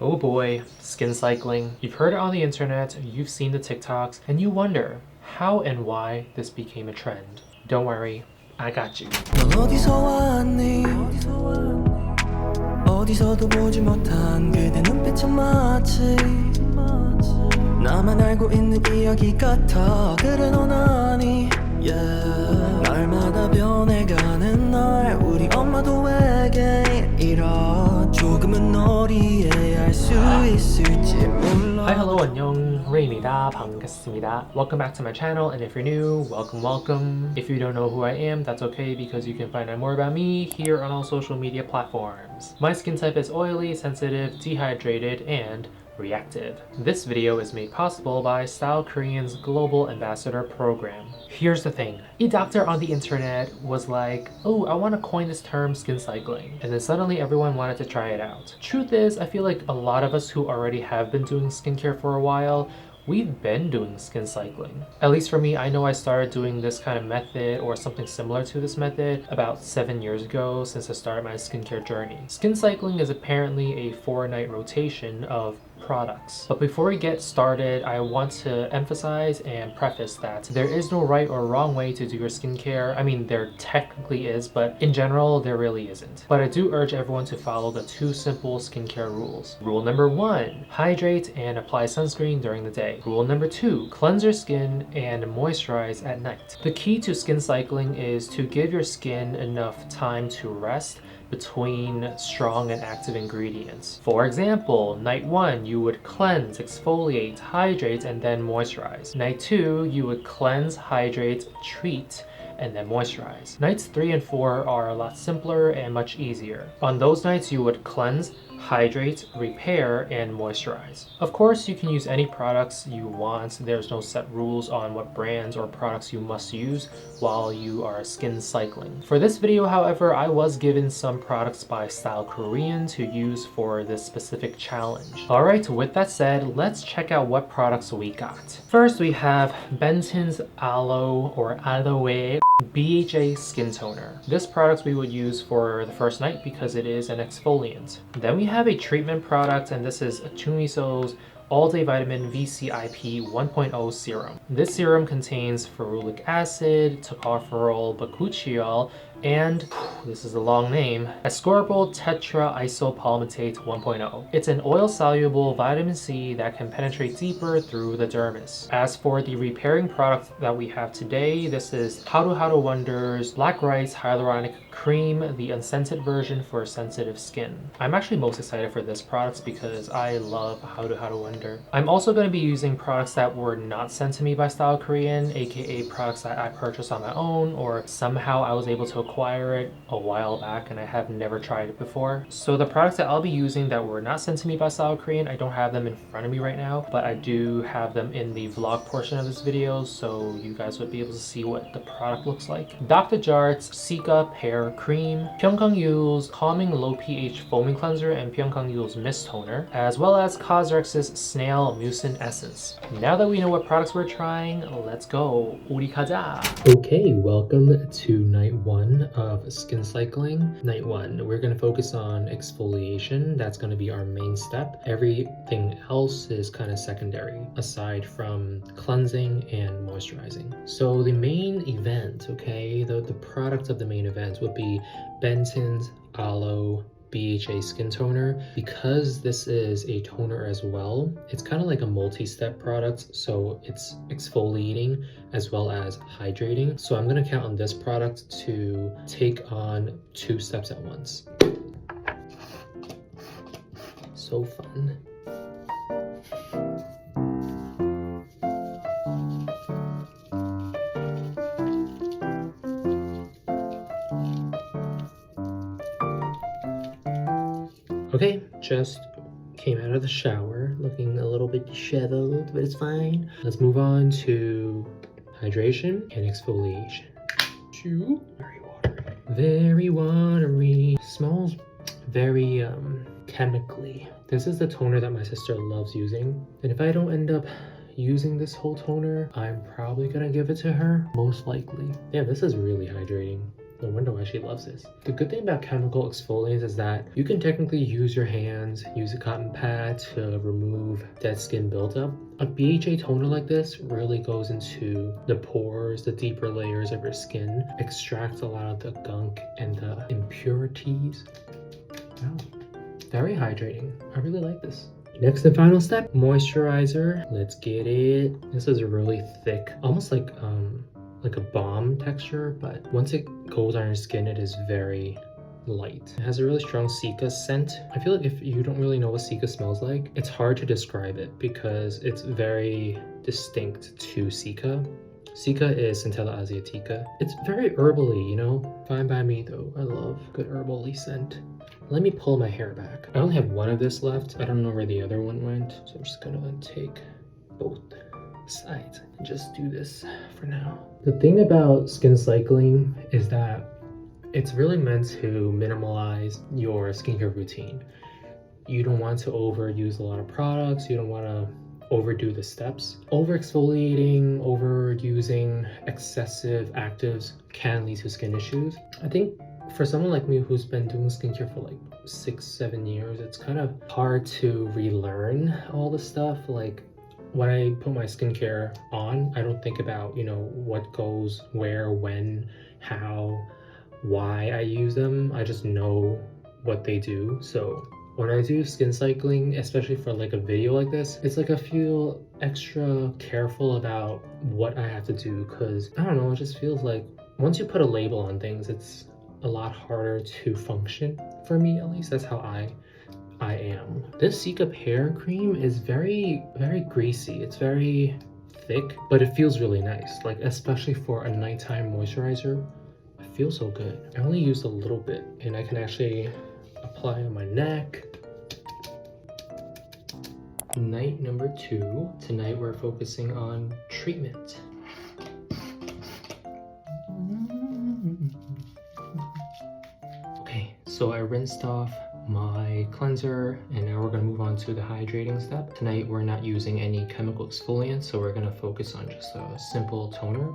Oh boy, skin cycling. You've heard it on the internet, you've seen the TikToks, and you wonder how and why this became a trend. Don't worry, I got you. 넌 어디서 왔니? 어디서도 보지 못한 그대 눈빛은 마치 나만 알고 있는 이야기 같아 그래 넌 아니 날마다 변해가는 날 우리 엄마도 외계인 이런 조금은 널 이해할 수 있을지 몰라. Hi, hello, 안녕, RAYLIU입니다. 반갑습니다. Welcome back to my channel, and if you're new, welcome. If you don't know who I am, that's okay because you can find out more about me here on all social media platforms. My skin type is oily, sensitive, dehydrated, and reactive. This video is made possible by Style Korean's Global Ambassador Program. Here's the thing. A doctor on the internet was like, oh, I want to coin this term skin cycling. And then suddenly everyone wanted to try it out. Truth is, I feel like a lot of us who already have been doing skincare for a while, we've been doing skin cycling. At least for me, I know I started doing this kind of method or something similar to this method about 7 years ago since I started my skincare journey. Skin cycling is apparently a 4-night rotation of products. But before we get started, I want to emphasize and preface that there is no right or wrong way to do your skincare. I mean, there technically is, but in general, there really isn't. But I do urge everyone to follow the 2 simple skincare rules. Rule number 1, hydrate and apply sunscreen during the day. Rule number 2, cleanse your skin and moisturize at night. The key to skin cycling is to give your skin enough time to rest between strong and active ingredients. For example, night 1, you would cleanse, exfoliate, hydrate, and then moisturize. Night 2, you would cleanse, hydrate, treat, and then moisturize. Nights 3 and 4 are a lot simpler and much easier. On those nights, you would cleanse, hydrate, repair, and moisturize. Of course, you can use any products you want. There's no set rules on what brands or products you must use while you are skin cycling. For this video, however, I was given some products by Style Korean to use for this specific challenge. Alright, with that said, let's check out what products we got. First, we have Benton's Aloe or Aloe BHA Skin Toner. This product we would use for the first night because it is an exfoliant. Then we have a treatment product, and this is Jumiso's All-Day Vitamin VCIP 1.0 Serum. This serum contains ferulic acid, tocopherol, bakuchiol, and, this is a long name, ascorbyl tetraisopalmitate 1.0. It's an oil-soluble vitamin C that can penetrate deeper through the dermis. As for the repairing product that we have today, this is Haruharu Wonders Black Rice Hyaluronic Cream, the unscented version for sensitive skin. I'm actually most excited for this product because I love Haruharu Wonder. I'm also going to be using products that were not sent to me by Style Korean, aka products that I purchased on my own, or somehow I was able to acquire it a while back and I have never tried it before. So the products that I'll be using that were not sent to me by Style Korean, I don't have them in front of me right now, but I do have them in the vlog portion of this video, so you guys would be able to see what the product looks like. Dr. Jart's Cica Pear Cream, Pyunkang Yul's Calming Low pH Foaming Cleanser, and Pyunkang Yul's Mist Toner, as well as Cosrx's Snail Mucin Essence. Now that we know what products we're trying, let's go. 우리 가자. Okay, welcome to night 1 of skin cycling. Night 1, we're going to focus on exfoliation. That's going to be our main step. Everything else is kind of secondary aside from cleansing and moisturizing. So the main event, okay, the product of the main event would be Benton's Aloe BHA Skin Toner. Because this is a toner as well, it's kind of like a multi-step product, so it's exfoliating as well as hydrating. So I'm going to count on this product to take on 2 steps at once. So fun. Okay, just came out of the shower looking a little bit disheveled, but it's fine. Let's move on to hydration and exfoliation. Very watery. Very watery. Smells very chemically. This is the toner that my sister loves using, and if I don't end up using this whole toner, I'm probably gonna give it to her, most likely. Yeah, this is really hydrating. No wonder why she loves this. The good thing about chemical exfoliants is that you can technically use your hands, use a cotton pad to remove dead skin buildup. A BHA toner like this really goes into the pores, the deeper layers of your skin, extracts a lot of the gunk and the impurities. Wow, very hydrating. I really like this. Next and final step, moisturizer. Let's get it. This is really thick, almost like a balm texture, but once it goes on your skin, it is very light. It has a really strong cica scent. I feel like if you don't really know what cica smells like, it's hard to describe it because it's very distinct to cica. Cica is Centella asiatica. It's very herbally, you know? Fine by me though. I love good herbally scent. Let me pull my hair back. I only have one of this left. I don't know where the other one went, so I'm just gonna take both sides and just do this for now. The thing about skin cycling is that it's really meant to minimalize your skincare routine. You don't want to overuse a lot of products. You don't want to overdo the steps. Over exfoliating, overusing excessive actives can lead to skin issues. I think for someone like me who's been doing skincare for like 6-7 years, it's kind of hard to relearn all the stuff. Like when I put my skincare on, I don't think about, you know, what goes where, when, how, why I use them. I just know what they do. So when I do skin cycling, especially for like a video like this, it's like I feel extra careful about what I have to do because I don't know, it just feels like once you put a label on things, it's a lot harder to function. For me, at least, that's how I am. This Cica Pear cream is very, very greasy. It's very thick, but it feels really nice. Like, especially for a nighttime moisturizer, it feels so good. I only used a little bit, and I can actually apply on my neck. Night number 2. Tonight we're focusing on treatment. Okay, so I rinsed off my cleanser and now we're going to move on to the hydrating step. Tonight we're not using any chemical exfoliants, so we're going to focus on just a simple toner.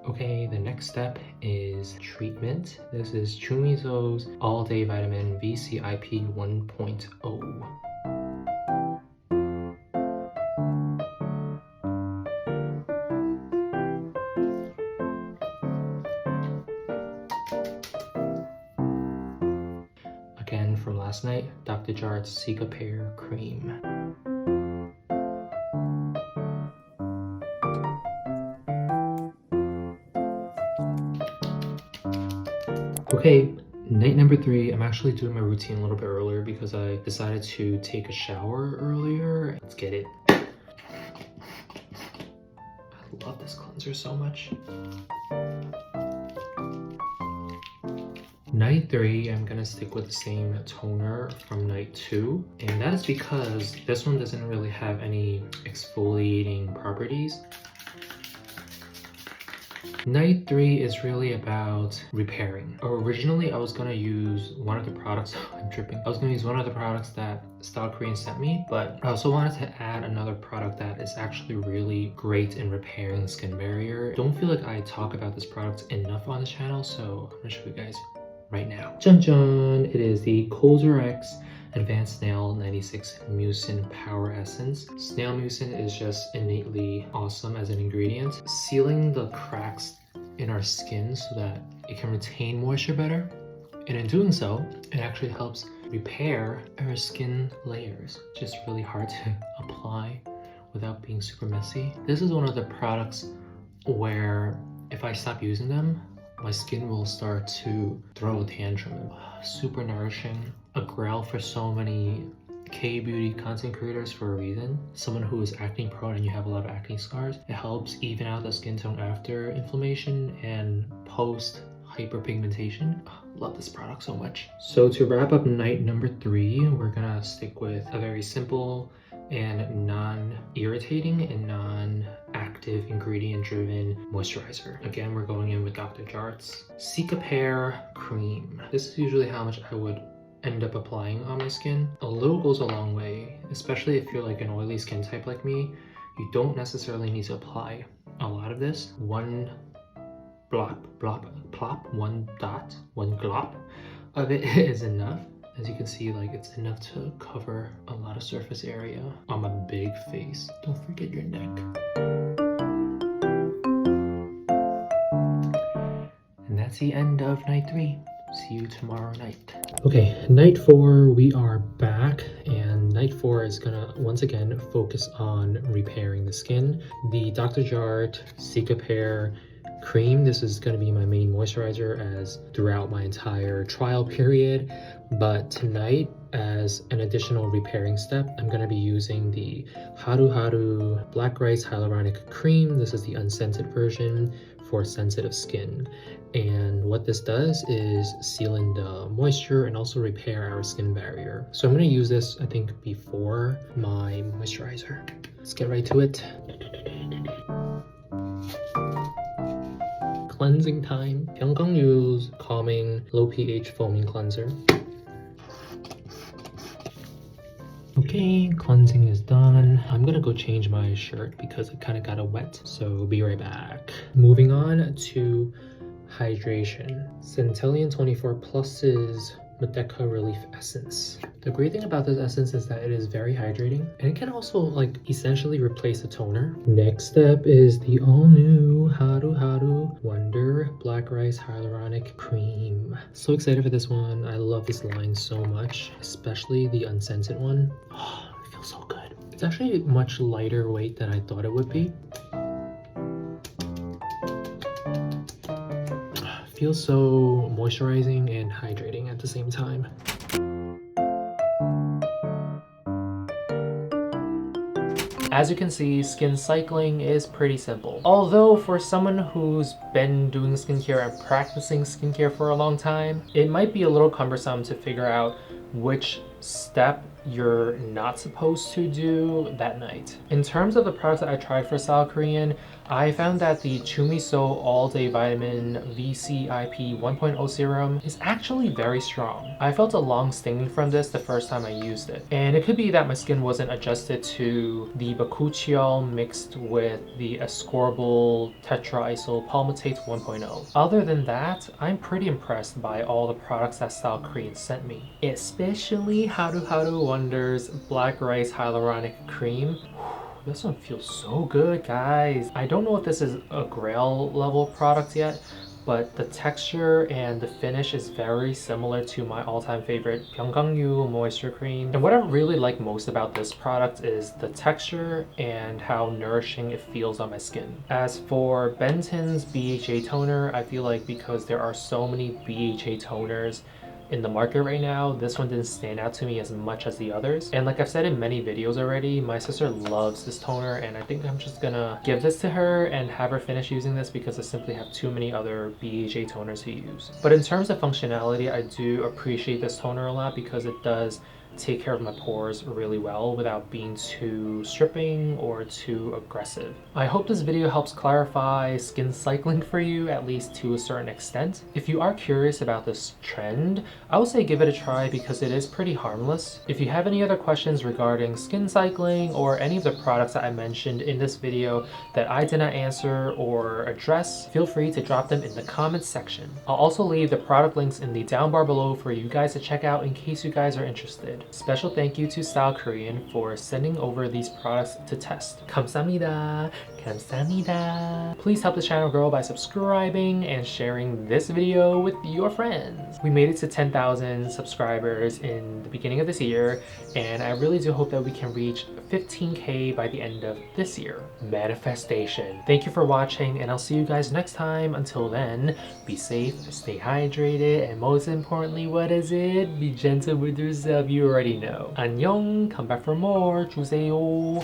Okay, the next step is treatment. This is Jumiso's All Day Vitamin VCIP 1.0. Again from last night, Dr. Jart's Cica Pear Cream. Okay, night number 3. I'm actually doing my routine a little bit earlier because I decided to take a shower earlier. Let's get it. I love this cleanser so much. Night 3, I'm gonna stick with the same toner from night 2, and that is because this one doesn't really have any exfoliating properties. Night 3 is really about repairing. Originally, I was gonna use one of the products. I'm tripping. I was gonna use one of the products that Style Korean sent me, but I also wanted to add another product that is actually really great in repairing the skin barrier. Don't feel like I talk about this product enough on the channel, so I'm gonna show you guys right now. Jun jun! It is the Cosrx Advanced Snail 96 Mucin Power Essence. Snail mucin is just innately awesome as an ingredient, sealing the cracks in our skin so that it can retain moisture better. And in doing so, it actually helps repair our skin layers. Just really hard to apply without being super messy. This is one of the products where if I stop using them, my skin will start to throw a tantrum. Super nourishing. A grail for so many K-beauty content creators for a reason. Someone who is acne prone and you have a lot of acne scars, it helps even out the skin tone after inflammation and post hyperpigmentation. Love this product so much. So to wrap up night number 3, we're gonna stick with a very simple and non-irritating and non-active ingredient-driven moisturizer. Again, we're going in with Dr. Jart's Cica Pear Cream. This is usually how much I would end up applying on my skin. A little goes a long way, especially if you're like an oily skin type like me. You don't necessarily need to apply a lot of this. 1 one dot, one glop of it is enough. As you can see, like, it's enough to cover a lot of surface area on my big face. Don't forget your neck. And that's the end of night 3. See you tomorrow night. Okay, night 4, we are back, and night 4 is gonna once again focus on repairing the skin. The Dr. Jart Cicapair cream, this is going to be my main moisturizer as throughout my entire trial period, but tonight, as an additional repairing step, I'm going to be using the Haruharu Black Rice Hyaluronic Cream. This is the unscented version for sensitive skin, and what this does is seal in the moisture and also repair our skin barrier. So I'm going to use this, I think, before my moisturizer. Let's get right to it. Cleansing time. Pyunkang Yul's calming low pH foaming cleanser. Okay, cleansing is done. I'm gonna go change my shirt because it kind of got wet, so be right back. Moving on to hydration. Centellion 24 Plus's Medeca Relief Essence. The great thing about this essence is that it is very hydrating, and it can also like essentially replace a toner. Next step is the all-new Haruharu Wonder Black Rice Hyaluronic Cream. So excited for this one. I love this line so much, especially the unscented one. Oh, it feels so good. It's actually much lighter weight than I thought it would be. Feels so moisturizing and hydrating at the same time. As you can see, skin cycling is pretty simple. Although for someone who's been doing skincare and practicing skincare for a long time, it might be a little cumbersome to figure out which step you're not supposed to do that night. In terms of the products that I tried for Style Korean, I found that the Jumiso All Day Vitamin VCIP 1.0 Serum is actually very strong. I felt a long stinging from this the first time I used it. And it could be that my skin wasn't adjusted to the bakuchiol mixed with the ascorbyl tetraisyl palmitate 1.0. Other than that, I'm pretty impressed by all the products that Style Korean sent me. Especially Haruharu Wonder's Black Rice Hyaluronic Cream. This one feels so good, guys. I don't know if this is a Grail level product yet, but the texture and the finish is very similar to my all-time favorite Pyunkang Yul Moisture Cream. And what I really like most about this product is the texture and how nourishing it feels on my skin. As for Benton's BHA toner, I feel like because there are so many BHA toners in the market right now, this one didn't stand out to me as much as the others. And like I've said in many videos already, my sister loves this toner, and I think I'm just gonna give this to her and have her finish using this because I simply have too many other BHA toners to use. But in terms of functionality, I do appreciate this toner a lot because it does take care of my pores really well without being too stripping or too aggressive. I hope this video helps clarify skin cycling for you, at least to a certain extent. If you are curious about this trend, I would say give it a try because it is pretty harmless. If you have any other questions regarding skin cycling or any of the products that I mentioned in this video that I did not answer or address, feel free to drop them in the comments section. I'll also leave the product links in the down bar below for you guys to check out in case you guys are interested. Special thank you to Style Korean for sending over these products to test. 감사합니다. 감사합니다. Please help the channel grow by subscribing and sharing this video with your friends. We made it to 10,000 subscribers in the beginning of this year, and I really do hope that we can reach 15K by the end of this year. Manifestation. Thank you for watching, and I'll see you guys next time. Until then, be safe, stay hydrated, and most importantly, what is it? Be gentle with yourself. You already know. 안녕. Come back for more. 주세요.